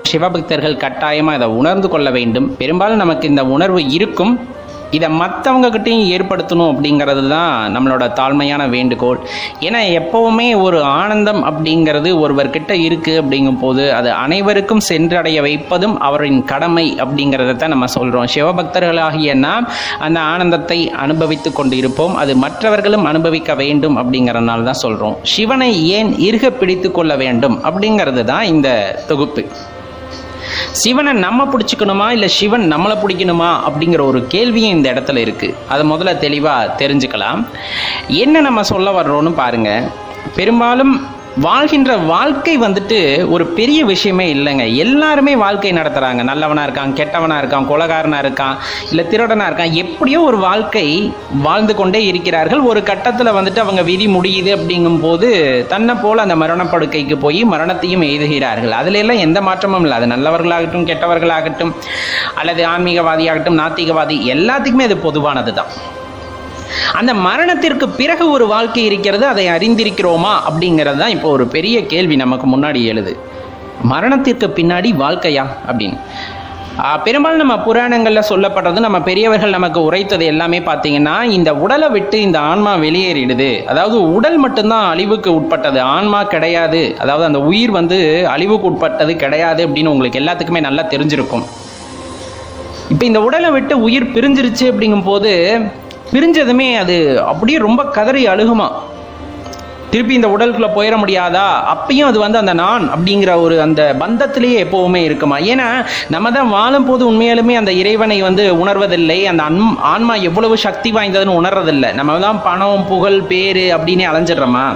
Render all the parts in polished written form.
சிவபக்தர்கள் கட்டாயமாக இதை உணர்ந்து கொள்ள வேண்டும். பெரும்பாலும் நமக்கு இந்த உணர்வு இருக்கும், இதை மற்றவங்ககிட்டையும் ஏற்படுத்தணும் அப்படிங்கிறது தான் நம்மளோட தாழ்மையான வேண்டுகோள். ஏன்னா எப்போவுமே ஒரு ஆனந்தம் அப்படிங்கிறது ஒருவர்கிட்ட இருக்குது அப்படிங்கும் போது அது அனைவருக்கும் சென்றடைய வைப்பதும் அவரின் கடமை அப்படிங்கிறத தான் நம்ம சொல்கிறோம். சிவபக்தர்களாகிய நாம் அந்த ஆனந்தத்தை அனுபவித்து கொண்டு இருப்போம், அது மற்றவர்களும் அனுபவிக்க வேண்டும் அப்படிங்கிறதுனால தான் சொல்கிறோம். சிவனை ஏன் இறுக பிடித்து கொள்ள வேண்டும் அப்படிங்கிறது தான் இந்த தொகுப்பு. சிவனை நம்ம பிடிச்சிக்கணுமா இல்லை சிவன் நம்மளை பிடிக்கணுமா அப்படிங்கிற ஒரு கேள்வியும் இந்த இடத்துல இருக்குது. அதை முதல்ல தெளிவாக தெரிஞ்சுக்கலாம். என்ன நம்ம சொல்ல வர்றோன்னு பாருங்கள். பெரும்பாலும் வாழ்கின்ற வாழ்க்கை வந்துட்டு ஒரு பெரிய விஷயமே இல்லைங்க. எல்லாருமே வாழ்க்கை நடத்துகிறாங்க. நல்லவனாக இருக்கான், கெட்டவனாக இருக்கான், கொலைகாரனாக இருக்கான், இல்லை திருடனாக இருக்கான், எப்படியோ ஒரு வாழ்க்கை வாழ்ந்து கொண்டே இருக்கிறார்கள். ஒரு கட்டத்தில் வந்துட்டு அவங்க விதி முடியுது அப்படிங்கும்போது தன்னை போல் அந்த மரணப்படுக்கைக்கு போய் மரணத்தையும் எய்துகிறார்கள். அதுல எல்லாம் எந்த மாற்றமும் இல்லை. அது நல்லவர்களாகட்டும், கெட்டவர்களாகட்டும், அல்லது ஆன்மீகவாதியாகட்டும், நாத்திகவாதி, எல்லாத்துக்குமே அது பொதுவானது தான். அந்த மரணத்திற்கு பிறகு ஒரு வாழ்க்கை இருக்கிறது, அதை அறிந்திருக்கிறோமா அப்படிங்கிறது தான் இப்போ ஒரு பெரிய கேள்வி நமக்கு முன்னாடி எழுது. மரணத்திற்கு பின்னாடி வாழ்க்கையா அப்படின்னு பெரும்பாலும் நம்ம புராணங்களில் சொல்லப்படுறது, நம்ம பெரியவர்கள் நமக்கு உரைத்தது எல்லாமே பார்த்தீங்கன்னா, இந்த உடலை விட்டு இந்த ஆன்மா வெளியேறிடுது. அதாவது உடல் மட்டும்தான் அழிவுக்கு உட்பட்டது, ஆன்மா கிடையாது. அதாவது அந்த உயிர் அழிவுக்கு உட்பட்டது கிடையாது அப்படின்னு உங்களுக்கு எல்லாத்துக்குமே நல்லா தெரிஞ்சிருக்கும். இப்போ இந்த உடலை விட்டு உயிர் பிரிஞ்சிருச்சு அப்படிங்கும் போது பிரிஞ்சதுமே அது அப்படியே ரொம்ப கதறி அழுகுமா. திருப்பி இந்த உடலுக்குள்ள போயிட முடியாதா? அப்பயும் அது அந்த நான் அப்படிங்கிற ஒரு அந்த பந்தத்திலேயே எப்பவுமே இருக்குமா. ஏன்னா நம்ம தான் வாழும் போது உண்மையாலுமே அந்த இறைவனை உணர்வதில்லை, அந்த ஆன்மா எவ்வளவு சக்தி வாய்ந்ததுன்னு உணர்றதில்லை. நம்ம தான் பணம், புகழ், பேரு அப்படின்னே அலைஞ்சிடுறோமா.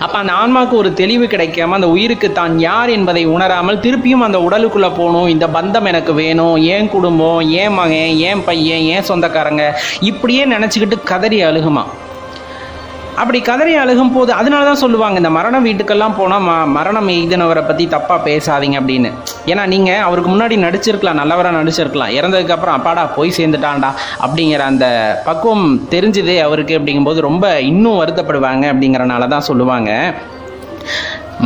அப்போ அந்த ஆன்மாவுக்கு ஒரு தெளிவு கிடைக்காம அந்த உயிருக்கு தான் யார் என்பதை உணராமல் திருப்பியும் அந்த உடலுக்குள்ளே போகணும், இந்த பந்தம் எனக்கு வேணும், ஏன் குடும்பம், ஏன் மகன், ஏன் பையன், ஏன் சொந்தக்காரங்க, இப்படியே நினச்சிக்கிட்டு கதறி அழுகுமா. அப்படி கதறி அழுகும் போது அதனால தான் சொல்லுவாங்க, இந்த மரண வீட்டுக்கெல்லாம் போனால் மரணம் எய்தினவரை பற்றி தப்பாக பேசாதீங்க அப்படின்னு. ஏன்னா நீங்கள் அவருக்கு முன்னாடி நடிச்சிருக்கலாம், நல்லவராக நடிச்சிருக்கலாம், இறந்ததுக்கப்புறம் அப்பாடா போய் சேர்ந்துட்டான்டா அப்படிங்கிற அந்த பக்குவம் தெரிஞ்சுது அவருக்கு அப்படிங்கும்போது ரொம்ப இன்னும் வருத்தப்படுவாங்க. அப்படிங்கிறனால தான் சொல்லுவாங்க,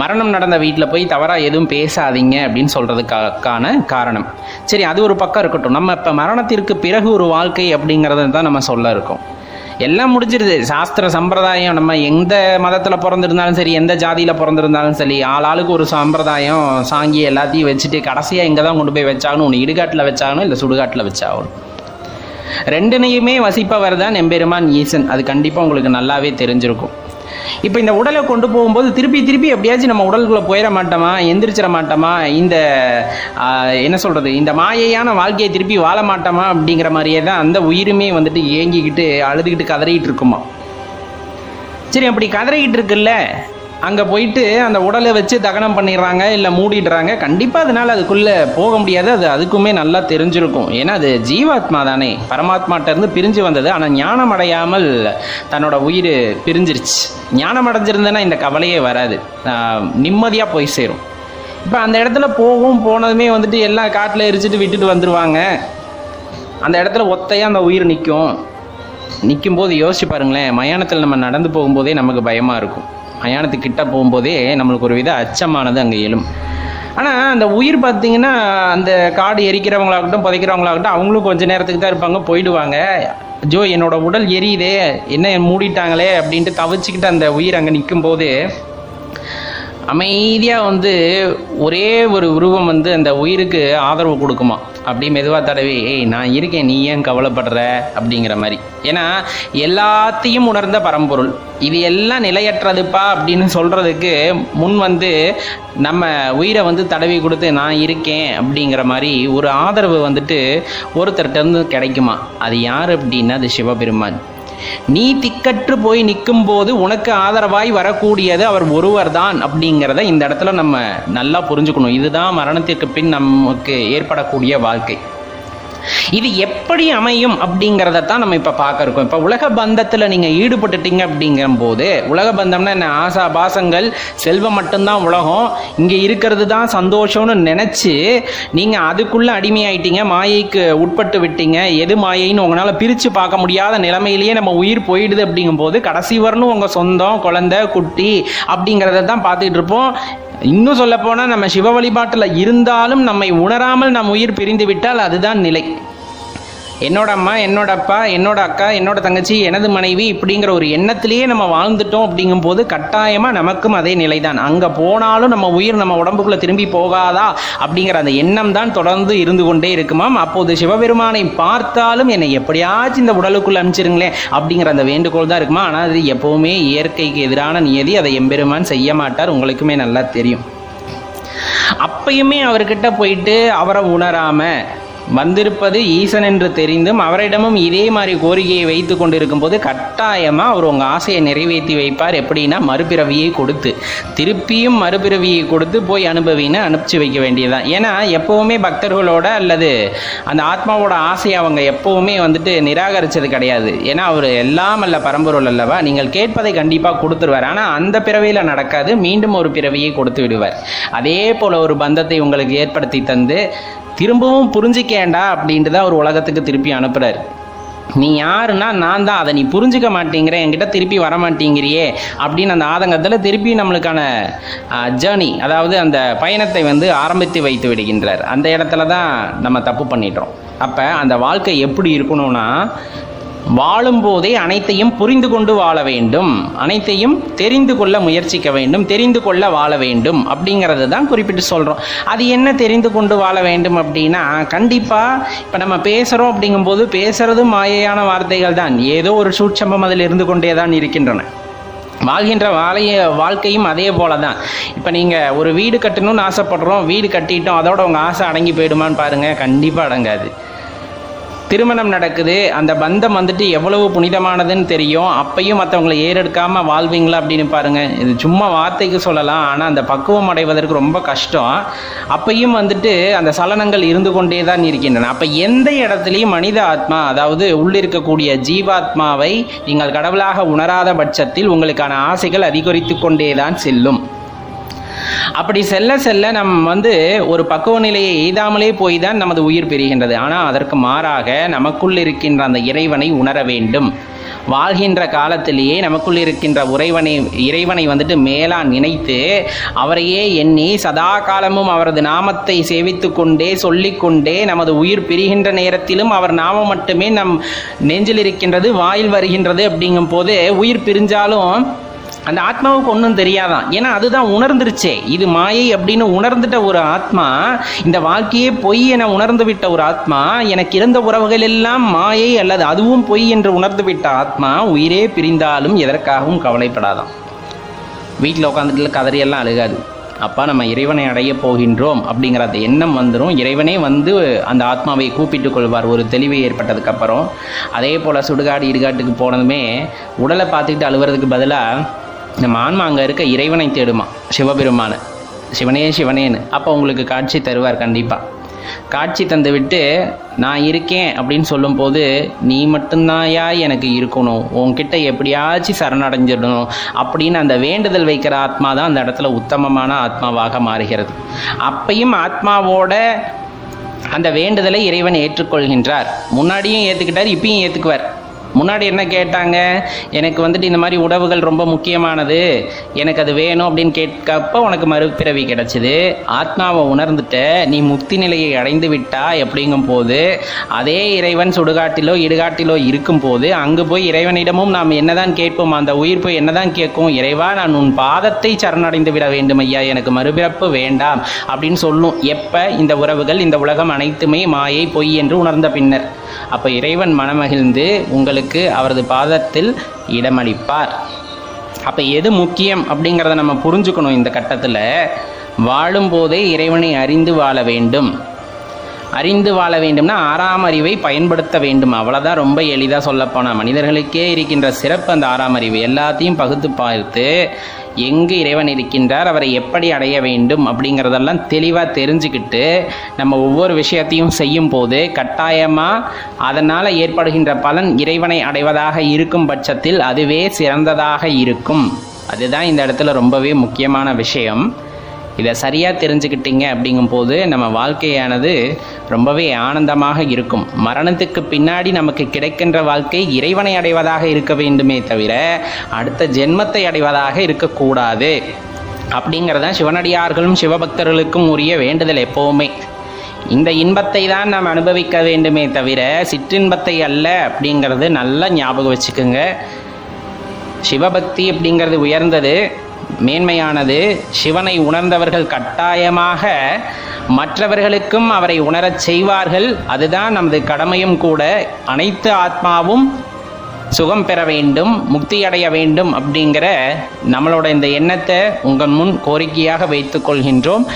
மரணம் நடந்த வீட்டில் போய் தவறாக எதுவும் பேசாதீங்க அப்படின்னு சொல்கிறதுக்கான காரணம். சரி, அது ஒரு பக்கம் இருக்கட்டும். நம்ம இப்போ மரணத்திற்கு பிறகு ஒரு வாழ்க்கை அப்படிங்கிறத தான் நம்ம சொல்ல இருக்கோம். எல்லாம் முடிஞ்சிருது. சாஸ்திர சம்பிரதாயம், நம்ம எந்த மதத்தில் பிறந்திருந்தாலும் சரி, எந்த ஜாதியில் பிறந்திருந்தாலும் சரி, ஆளுக்கு ஒரு சம்பிரதாயம் சாங்கி எல்லாத்தையும் வச்சுட்டு கடைசியாக இங்கே தான் கொண்டு போய் வச்சாகணும். ஒன்று இடுகாட்டில் வச்சாகணும், இல்லை சுடுகாட்டில் வச்சாகணும். ரெண்டுனையுமே வசிப்பவர் தான் எம்பெருமான் ஈசன். அது கண்டிப்பாக உங்களுக்கு நல்லாவே தெரிஞ்சிருக்கும். இப்போ இந்த உடலை கொண்டு போகும்போது திருப்பி எப்படியாச்சும் நம்ம உடலுக்குள்ளே போயிட மாட்டோமா, எந்திரிச்சிட மாட்டோமா, இந்த என்ன சொல்கிறது, இந்த மாயையான வாழ்க்கையை திருப்பி வாழ மாட்டோமா அப்படிங்கிற மாதிரியே தான் அந்த உயிருமே ஏங்கிக்கிட்டு அழுதுகிட்டு கதறிக்கிட்டு இருக்குமா. சரி, அப்படி கதறிக்கிட்டு இருக்குல்ல, அங்கே போயிட்டு அந்த உடலை வச்சு தகனம் பண்ணிடுறாங்க, இல்லை மூடிடுறாங்க. கண்டிப்பாக அதனால் அதுக்குள்ளே போக முடியாது. அது அதுக்குமே நல்லா தெரிஞ்சிருக்கும். ஏன்னா அது ஜீவாத்மா தானே, பரமாத்மாட்டிருந்து பிரிஞ்சு வந்தது. ஆனால் ஞானம் அடையாமல் தன்னோட உயிர் பிரிஞ்சிருச்சு. ஞானம் அடைஞ்சிருந்தேன்னா இந்த கவலையே வராது, நிம்மதியாக போய் சேரும். இப்போ அந்த இடத்துல போனதுமே எல்லாம் காட்டில் எரிச்சிட்டு விட்டுட்டு வந்துடுவாங்க. அந்த இடத்துல ஒத்தையாக அந்த உயிர் நிற்கும்போது யோசிச்சு பாருங்களேன். மயானத்தில் நம்ம நடந்து போகும்போதே நமக்கு பயமாக இருக்கும். மயானத்துக்கிட்ட போகும்போதே நம்மளுக்கு ஒரு வித அச்சமானது அங்கே எழும். ஆனால் அந்த உயிர் பார்த்தீங்கன்னா, அந்த காடு எரிக்கிறவங்களாகட்டும், புதைக்கிறவங்களாகட்டும், அவங்களும் கொஞ்சம் நேரத்துக்கு தான் இருப்பாங்க, போயிடுவாங்க. ஜோ என்னோட உடல் எரியுதே, என்ன மூடிட்டாங்களே அப்படின்ட்டு தவிச்சுக்கிட்டு அந்த உயிர் அங்கே நிற்கும் போது அமைதியாக ஒரே ஒரு உருவம் அந்த உயிருக்கு ஆதரவு கொடுக்குமா. அப்படி மெதுவாக தடவி, ஏய் நான் இருக்கேன், நீ ஏன் கவலைப்படுற அப்படிங்கிற மாதிரி. ஏன்னா எல்லாத்தையும் உணர்ந்த பரம்பொருள், இது எல்லாம் நிலையற்றதுப்பா அப்படின்னு சொல்கிறதுக்கு முன் நம்ம உயிரை தடவி கொடுத்து நான் இருக்கேன் அப்படிங்கிற மாதிரி ஒரு ஆதரவு ஒருத்தர்கிட்ட கிடைக்குமா. அது யார் அப்படின்னா அது சிவபெருமான். நீ திக்கற்று போய் நிற்கும் போது உனக்கு ஆதரவாய் வரக்கூடியது அவர் ஒருவர் தான் அப்படிங்கிறத இந்த இடத்துல நம்ம நல்லா புரிஞ்சுக்கணும். இதுதான் மரணத்திற்கு பின் நமக்கு ஏற்படக்கூடிய வாழ்க்கை. இது எப்படி அமையும் அப்படிங்கிறத தான் நம்ம இப்போ பார்க்க இருக்கோம். இப்போ உலக பந்தத்தில் நீங்கள் ஈடுபட்டுட்டீங்க அப்படிங்கும்போது, உலக பந்தம்னா என்ன, ஆசா பாசங்கள், செல்வம் மட்டும்தான் உலகம், இங்கே இருக்கிறது தான் சந்தோஷம்னு நினச்சி நீங்கள் அதுக்குள்ளே அடிமையாயிட்டீங்க, மாயைக்கு உட்பட்டு விட்டீங்க. எது மாயைன்னு உங்களால் பிரித்து பார்க்க முடியாத நிலைமையிலேயே நம்ம உயிர் போயிடுது. அப்படிங்கும்போது கடைசி வரணும் உங்கள் சொந்தம், குழந்தை, குட்டி அப்படிங்கிறத தான் பார்த்துட்டு இருப்போம். இன்னும் சொல்லப்போனால் நம்ம சிவ வழிபாட்டில் இருந்தாலும் நம்மை உணராமல் நம் உயிர் பிரிந்து விட்டால் அதுதான் நிலை. என்னோட அம்மா, என்னோட அப்பா, என்னோட அக்கா, என்னோட தங்கச்சி, எனது மனைவி இப்படிங்கிற ஒரு எண்ணத்திலேயே நம்ம வாழ்ந்துட்டோம் அப்படிங்கும்போது கட்டாயமாக நமக்கும் அதே நிலை தான். அங்கே போனாலும் நம்ம உயிர் நம்ம உடம்புக்குள்ளே திரும்பி போகாதா அப்படிங்கிற அந்த எண்ணம் தான் தொடர்ந்து இருந்து கொண்டே இருக்குமாம். அப்போது சிவபெருமானை பார்த்தாலும் என்னை எப்படியாச்சும் இந்த உடலுக்குள்ளே அனுப்பிச்சிருங்களேன் அப்படிங்கிற அந்த வேண்டுகோள் தான் இருக்குமா. ஆனால் அது எப்போவுமே இயற்கைக்கு எதிரான நியதி. அதை எம்பெருமான் செய்ய மாட்டார், உங்களுக்குமே நல்லா தெரியும். அப்பயுமே அவர்கிட்ட போயிட்டு அவரை உணராம வந்திருப்பது ஈசன் என்று தெரிந்தும் அவரிடமும் இதே மாதிரி கோரிக்கையை வைத்து கொண்டிருக்கும் போது கட்டாயமாக அவர் உங்கள் ஆசையை நிறைவேற்றி வைப்பார். எப்படின்னா மறுபிறவியை கொடுத்து, திருப்பியும் மறுபிறவியை கொடுத்து போய் அனுபவின்னு அனுப்பிச்சு வைக்க வேண்டியதுதான். ஏன்னா எப்போவுமே பக்தர்களோட அல்லது அந்த ஆத்மாவோட ஆசையை அவங்க எப்போவுமே நிராகரித்தது கிடையாது. ஏன்னா அவர் எல்லாம் அல்ல பரம்பொருள் அல்லவா, நீங்கள் கேட்பதை கண்டிப்பாக கொடுத்துருவார். ஆனால் அந்த பிறவியில் நடக்காது, மீண்டும் ஒரு பிறவியை கொடுத்து விடுவார். அதே போல் ஒரு பந்தத்தை உங்களுக்கு ஏற்படுத்தி தந்து திரும்பவும் புரிஞ்சிக்கேண்டா அப்படின்ட்டு தான் ஒரு உலகத்துக்கு திருப்பி அனுப்புகிறார். நீ யாருன்னா நான் தான், அதை நீ புரிஞ்சிக்க மாட்டேங்கிற, என்கிட்ட திருப்பி வர மாட்டேங்கிறியே அப்படின்னு அந்த ஆதங்கத்தில் திருப்பி நம்மளுக்கான ஜேர்னி, அதாவது அந்த பயணத்தை ஆரம்பித்து வைத்து விடுகின்றார். அந்த இடத்துல தான் நம்ம தப்பு பண்ணிட்டோம். அப்போ அந்த வாழ்க்கை எப்படி இருக்கணும்னா, வாழும்போதே அனைத்தையும் புரிந்து கொண்டு வாழ வேண்டும், அனைத்தையும் தெரிந்து கொள்ள முயற்சிக்க வேண்டும், தெரிந்து கொள்ள வாழ வேண்டும் அப்படிங்கிறது தான் குறிப்பிட்டு சொல்கிறோம். அது என்ன தெரிந்து கொண்டு வாழ வேண்டும் அப்படின்னா, கண்டிப்பாக இப்போ நம்ம பேசுகிறோம் அப்படிங்கும்போது பேசுகிறது மாயையான வார்த்தைகள் தான், ஏதோ ஒரு சூட்சமம் அதில் இருந்து கொண்டே தான் இருக்கின்றன. வாழ்கின்ற வாழ்க்கையும் அதே போல தான். இப்போ நீங்கள் ஒரு வீடு கட்டணும்னு ஆசைப்படுறோம், வீடு கட்டிட்டோம், அதோட உங்கள் ஆசை அடங்கி போயிடுமான்னு பாருங்கள், கண்டிப்பாக அடங்காது. திருமணம் நடக்குது, அந்த பந்தம் எவ்வளவு புனிதமானதுன்னு தெரியும், அப்பையும் மற்றவங்களை ஏறெடுக்காமல் வாழ்வீங்களா அப்படின்னு பாருங்கள். இது சும்மா வார்த்தைக்கு சொல்லலாம், ஆனால் அந்த பக்குவம் அடைவதற்கு ரொம்ப கஷ்டம். அப்பையும் அந்த சலனங்கள் இருந்து கொண்டே தான் இருக்கின்றன. அப்போ எந்த இடத்துலையும் மனித ஆத்மா, அதாவது உள்ளிருக்கக்கூடிய ஜீவாத்மாவை நீங்கள் கடவுளாக உணராத பட்சத்தில் உங்களுக்கான ஆசைகள் அதிகரித்து கொண்டே தான் செல்லும். அப்படி செல்ல செல்ல நம்ம ஒரு பக்குவ நிலையை எய்தாமலே போய் தான் நமது உயிர் பெறுகின்றது. ஆனால் அதற்கு மாறாக நமக்குள் இருக்கின்ற அந்த இறைவனை உணர வேண்டும். வாழ்கின்ற காலத்திலேயே நமக்குள் இருக்கின்ற இறைவனை மேலா நினைத்து அவரையே எண்ணி சதா காலமும் அவரது நாமத்தை சேவித்து கொண்டே சொல்லிக்கொண்டே நமது உயிர் பிரிகின்ற நேரத்திலும் அவர் நாமம் மட்டுமே நம் நெஞ்சில் இருக்கின்றது, வாயில் வருகின்றது. அப்படிங்கும் போது உயிர் பிரிஞ்சாலும் அந்த ஆத்மாவுக்கு ஒன்றும் தெரியாதான். ஏன்னா அதுதான் உணர்ந்துருச்சே, இது மாயை அப்படின்னு உணர்ந்துட்ட ஒரு ஆத்மா, இந்த வாழ்க்கையே பொய் என உணர்ந்து விட்ட ஒரு ஆத்மா, எனக்கு இருந்த உறவுகள் எல்லாம் மாயை அல்லது அதுவும் பொய் என்று உணர்ந்து விட்ட ஆத்மா உயிரே பிரிந்தாலும் எதற்காகவும் கவலைப்படாதான். வீட்டில் உட்காந்துட்டு கதறியெல்லாம் அழுகாது. அப்பா நம்ம இறைவனை அடைய போகின்றோம் அப்படிங்கிற அந்த எண்ணம் வந்துடும். இறைவனே அந்த ஆத்மாவை கூப்பிட்டு கொள்வார் ஒரு தெளிவு ஏற்பட்டதுக்கப்புறம். அதே போல் சுடுகாடு இடுகாட்டுக்கு போனதுமே உடலை பார்த்துக்கிட்டு அழுகிறதுக்கு பதிலாக நம்ம ஆன்மா அங்கே இருக்க இறைவனை தேடுமா, சிவபெருமான, சிவனே சிவனேன்னு. அப்போ உங்களுக்கு காட்சி தருவார். கண்டிப்பாக காட்சி தந்து விட்டு நான் இருக்கேன் அப்படின்னு சொல்லும்போது, நீ மட்டும்தாயா எனக்கு இருக்கணும், உன்கிட்ட எப்படியாச்சும் சரணடைஞ்சிடணும் அப்படின்னு அந்த வேண்டுதல் வைக்கிற ஆத்மா தான் அந்த இடத்துல உத்தமமான ஆத்மாவாக மாறுகிறது. அப்பையும் ஆத்மாவோட அந்த வேண்டுதலை இறைவன் ஏற்றுக்கொள்கின்றார். முன்னாடியும் ஏற்றுக்கிட்டார், இப்பயும் ஏற்றுக்குவார். முன்னாடி என்ன கேட்டாங்க, எனக்கு இந்த மாதிரி உணவுகள் ரொம்ப முக்கியமானது, எனக்கு அது வேணும் அப்படின்னு கேட்கப்போ உனக்கு மறுபிறவி கிடச்சிது. ஆத்மாவை உணர்ந்துட்ட, நீ முக்தி நிலையை அடைந்து விட்டா அப்படிங்கும் போது அதே இறைவன் சுடுகாட்டிலோ இடுகாட்டிலோ இருக்கும் போது அங்கு போய் இறைவனிடமும் நாம் என்னதான் கேட்போம், அந்த உயிர் போய் என்னதான் கேட்கும், இறைவா நான் உன் பாதத்தை சரணடைந்து விட வேண்டும் ஐயா, எனக்கு மறுபிறப்பு வேண்டாம் அப்படின்னு சொல்லும். எப்போ இந்த உறவுகள், இந்த உலகம் அனைத்துமே மாயை பொய் என்று உணர்ந்த பின்னர். அப்போ இறைவன் மனமகிழ்ந்து உங்களுக்கு அவரது பாதத்தில் இடமளிப்பார். அப்போ எது முக்கியம் அப்படிங்கிறத நம்ம புரிஞ்சுக்கணும். இந்த கட்டத்தில் வாழும்போதே இறைவனை அறிந்து வாழ வேண்டும். அறிந்து வாழ வேண்டும்னா ஆறாம் அறிவை பயன்படுத்த வேண்டும். அவ்வளோதான், ரொம்ப எளிதாக சொல்லப்போனால் மனிதர்களுக்கே இருக்கின்ற சிறப்பு அந்த ஆறாம் அறிவு. எல்லாத்தையும் பகுத்து பார்த்து எங்கு இறைவன் இருக்கின்றார், அவரை எப்படி அடைய வேண்டும் அப்படிங்கிறதெல்லாம் தெளிவாக தெரிஞ்சுக்கிட்டு நம்ம ஒவ்வொரு விஷயத்தையும் செய்யும் போது கட்டாயமாக அதனால் ஏற்படுகின்ற பலன் இறைவனை அடைவதாக இருக்கும் பட்சத்தில் அதுவே சிறந்ததாக இருக்கும். அதுதான் இந்த இடத்துல ரொம்பவே முக்கியமான விஷயம். இதை சரியாக தெரிஞ்சுக்கிட்டீங்க அப்படிங்கும்போது நம்ம வாழ்க்கையானது ரொம்பவே ஆனந்தமாக இருக்கும். மரணத்துக்கு பின்னாடி நமக்கு கிடைக்கின்ற வாழ்க்கை இறைவனை அடைவதாக இருக்க வேண்டுமே தவிர அடுத்த ஜென்மத்தை அடைவதாக இருக்கக்கூடாது. அப்படிங்கிறதான் சிவனடியார்களும் சிவபக்தர்களுக்கும் உரிய வேண்டுதல் எப்போவுமே. இந்த இன்பத்தை தான் நாம் அனுபவிக்க வேண்டுமே தவிர சிற்றின்பத்தை அல்ல அப்படிங்கிறது நல்லா ஞாபகம் வச்சுக்கோங்க. சிவபக்தி அப்படிங்கிறது உயர்ந்தது, மேன்மையானது. சிவனை உணர்ந்தவர்கள் கட்டாயமாக மற்றவர்களுக்கும் அவரை உணரச் செய்வார்கள். அதுதான் நமது கடமையும் கூட. அனைத்து ஆத்மாவும் சுகம் பெற வேண்டும், முக்தி அடைய வேண்டும் அப்படிங்கிற நம்மளோட இந்த எண்ணத்தை உங்கள் முன் கோரிக்கையாக வைத்துக் கொள்கின்றோம்.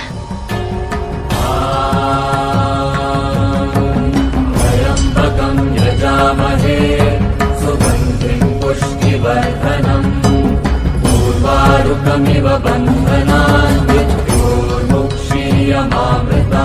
पूर्वारुकमिव बन्धनान् मृत्योर्मुक्षीयमामृता